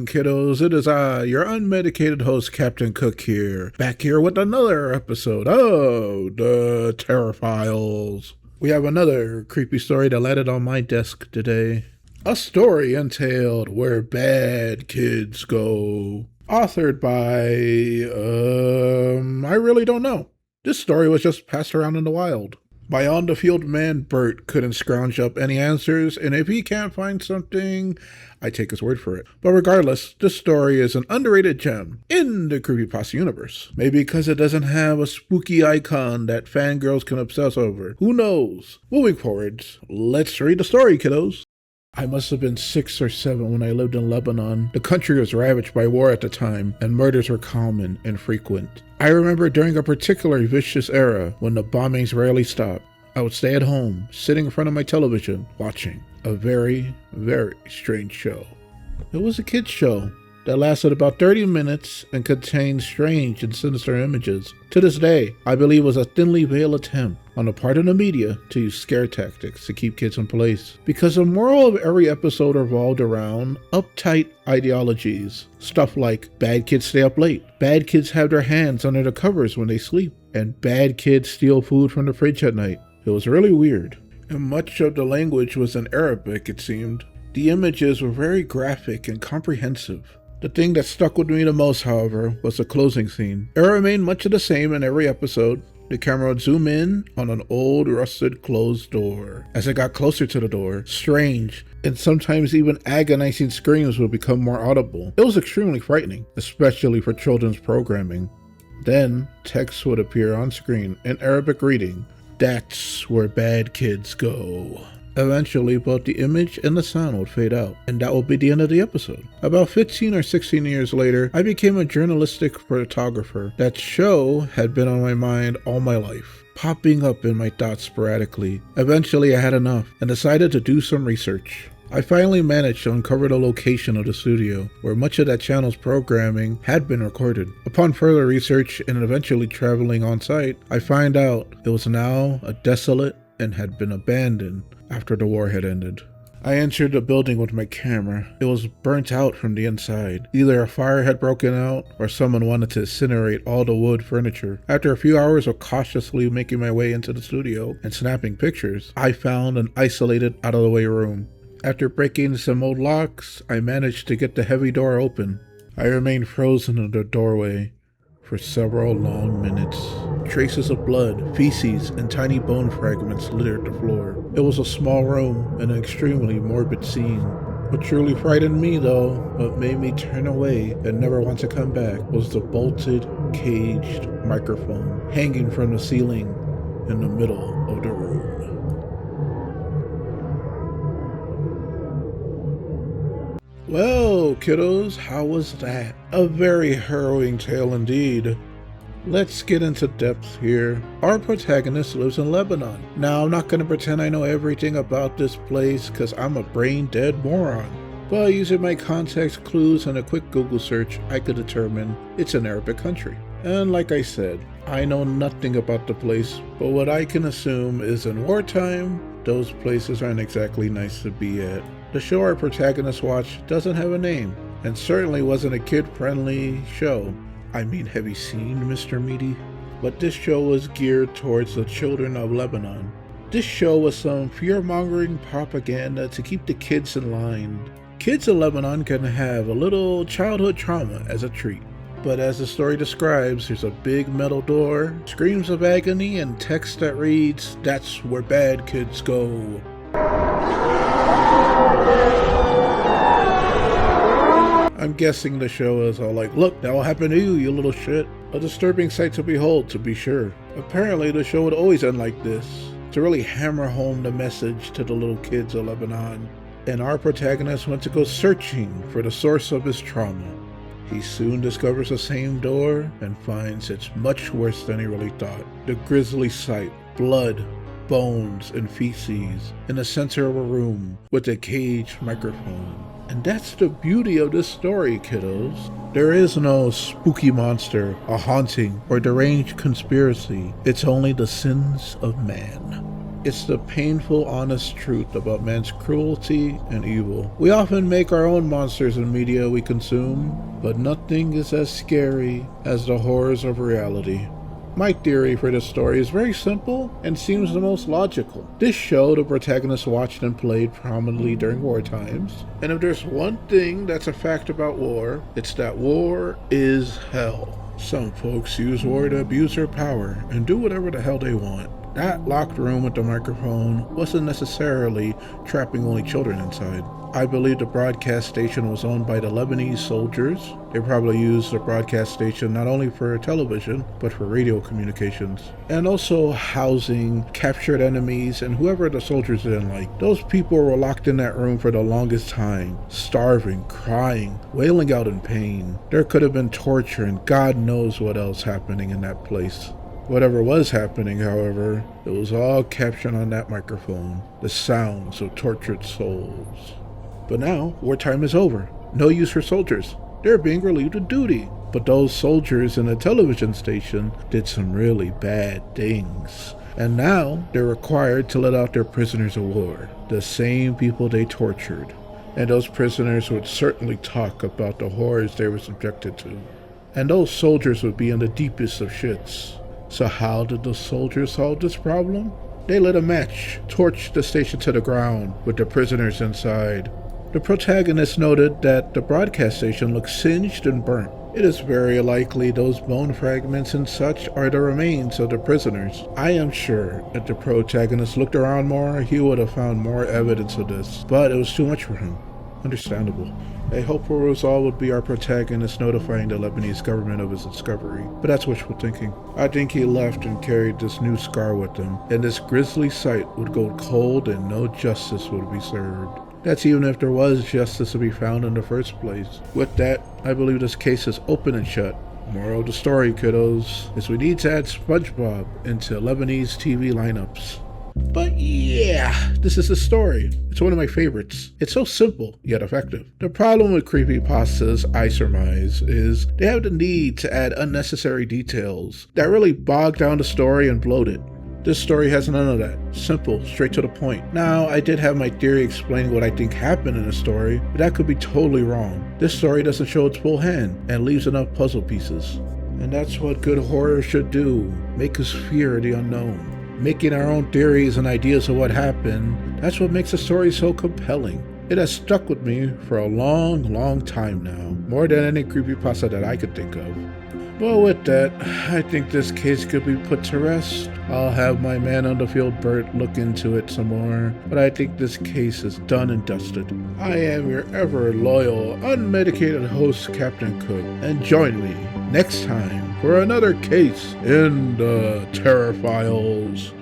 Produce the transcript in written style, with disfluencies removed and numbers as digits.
kiddos. It is I, your unmedicated host, Captain Cook here, back here with another episode of the Terror Files. We have another creepy story that landed on my desk today. A story entailed Where Bad Kids Go. Authored by, I really don't know. This story was just passed around in the wild. My on-the-field man, Bert, couldn't scrounge up any answers, and if he can't find something, I take his word for it. But regardless, this story is an underrated gem in the creepypasta universe. Maybe because it doesn't have a spooky icon that fangirls can obsess over. Who knows? Moving forward, let's read the story, kiddos. I must have been 6 or 7 when I lived in Lebanon. The country was ravaged by war at the time, and murders were common and frequent. I remember during a particularly vicious era when the bombings rarely stopped, I would stay at home, sitting in front of my television, watching a very, very strange show. It was a kids' show that lasted about 30 minutes and contained strange and sinister images. To this day, I believe it was a thinly veiled attempt on the part of the media to use scare tactics to keep kids in place. Because the moral of every episode revolved around uptight ideologies. Stuff like bad kids stay up late, bad kids have their hands under the covers when they sleep, and bad kids steal food from the fridge at night. It was really weird. And much of the language was in Arabic, it seemed. The images were very graphic and comprehensive. The thing that stuck with me the most, however, was the closing scene. It remained much of the same in every episode. The camera would zoom in on an old, rusted, closed door. As it got closer to the door, strange and sometimes even agonizing screams would become more audible. It was extremely frightening, especially for children's programming. Then, text would appear on screen in Arabic reading, "That's where bad kids go." Eventually, both the image and the sound would fade out, and that would be the end of the episode. About 15 or 16 years later, I became a journalistic photographer. That show had been on my mind all my life, popping up in my thoughts sporadically. Eventually, I had enough and decided to do some research. I finally managed to uncover the location of the studio, where much of that channel's programming had been recorded. Upon further research and eventually traveling on site, I find out it was now a desolate and had been abandoned after the war had ended. I entered the building with my camera. It was burnt out from the inside. Either a fire had broken out or someone wanted to incinerate all the wood furniture. After a few hours of cautiously making my way into the studio and snapping pictures, I found an isolated, out-of-the-way room. After breaking some old locks, I managed to get the heavy door open. I remained frozen in the doorway for several long minutes. Traces of blood, feces, and tiny bone fragments littered the floor. It was a small room and an extremely morbid scene. What truly frightened me, though, what made me turn away and never want to come back, was the bolted, caged microphone hanging from the ceiling in the middle of the room. Well, kiddos, how was that? A very harrowing tale indeed. Let's get into depth here. Our protagonist lives in Lebanon. Now, I'm not going to pretend I know everything about this place because I'm a brain-dead moron. But using my context clues and a quick Google search, I could determine it's an Arabic country. And like I said, I know nothing about the place, but what I can assume is in wartime, those places aren't exactly nice to be at. The show our protagonist watched doesn't have a name, and certainly wasn't a kid-friendly show. I mean, have you seen Mr. Meaty? But this show was geared towards the children of Lebanon. This show was some fear-mongering propaganda to keep the kids in line. Kids in Lebanon can have a little childhood trauma as a treat. But as the story describes, there's a big metal door, screams of agony, and text that reads, "That's where bad kids go." I'm guessing the show is all like, "Look, that will happen to you, you little shit." A disturbing sight to behold, to be sure. Apparently, the show would always end like this, to really hammer home the message to the little kids of Lebanon. And our protagonist went to go searching for the source of his trauma. He soon discovers the same door and finds it's much worse than he really thought. The grisly sight, blood, bones, and feces in the center of a room with a caged microphone. And that's the beauty of this story, kiddos. There is no spooky monster, a haunting, or deranged conspiracy. It's only the sins of man. It's the painful, honest truth about man's cruelty and evil. We often make our own monsters in media we consume, but nothing is as scary as the horrors of reality. My theory for this story is very simple and seems the most logical. This show the protagonist watched and played prominently during war times, and if there's one thing that's a fact about war, it's that war is hell. Some folks use war to abuse their power and do whatever the hell they want. That locked room with the microphone wasn't necessarily trapping only children inside. I believe the broadcast station was owned by the Lebanese soldiers. They probably used the broadcast station not only for television, but for radio communications. And also housing captured enemies and whoever the soldiers didn't like. Those people were locked in that room for the longest time, starving, crying, wailing out in pain. There could have been torture and God knows what else happening in that place. Whatever was happening, however, it was all captured on that microphone, the sounds of tortured souls. But now, wartime is over. No use for soldiers. They're being relieved of duty. But those soldiers in the television station did some really bad things. And now, they're required to let out their prisoners of war, the same people they tortured. And those prisoners would certainly talk about the horrors they were subjected to. And those soldiers would be in the deepest of shits. So how did the soldiers solve this problem? They lit a match, torched the station to the ground with the prisoners inside. The protagonist noted that the broadcast station looked singed and burnt. It is very likely those bone fragments and such are the remains of the prisoners. I am sure if the protagonist looked around more, he would have found more evidence of this, but it was too much for him. Understandable. A hopeful result would be our protagonist notifying the Lebanese government of his discovery, but that's wishful thinking. I think he left and carried this new scar with him, and this grisly sight would go cold and no justice would be served. That's even if there was justice to be found in the first place. With that, I believe this case is open and shut. Moral of the story, kiddos, is we need to add SpongeBob into Lebanese TV lineups. But yeah, this is a story. It's one of my favorites. It's so simple, yet effective. The problem with creepypastas, I surmise, is they have the need to add unnecessary details that really bog down the story and bloat it. This story has none of that. Simple, straight to the point. Now, I did have my theory explaining what I think happened in the story, but that could be totally wrong. This story doesn't show its full hand and leaves enough puzzle pieces. And that's what good horror should do. Make us fear the unknown. Making our own theories and ideas of what happened, that's what makes a story so compelling. It has stuck with me for a long time now, more than any creepypasta that I could think of. Well, with that, I think this case could be put to rest. I'll have my man on the field, Bert, look into it some more, but I think this case is done and dusted. I am your ever loyal, unmedicated host, Captain Cook, and join me next time for another case in the Terror Files.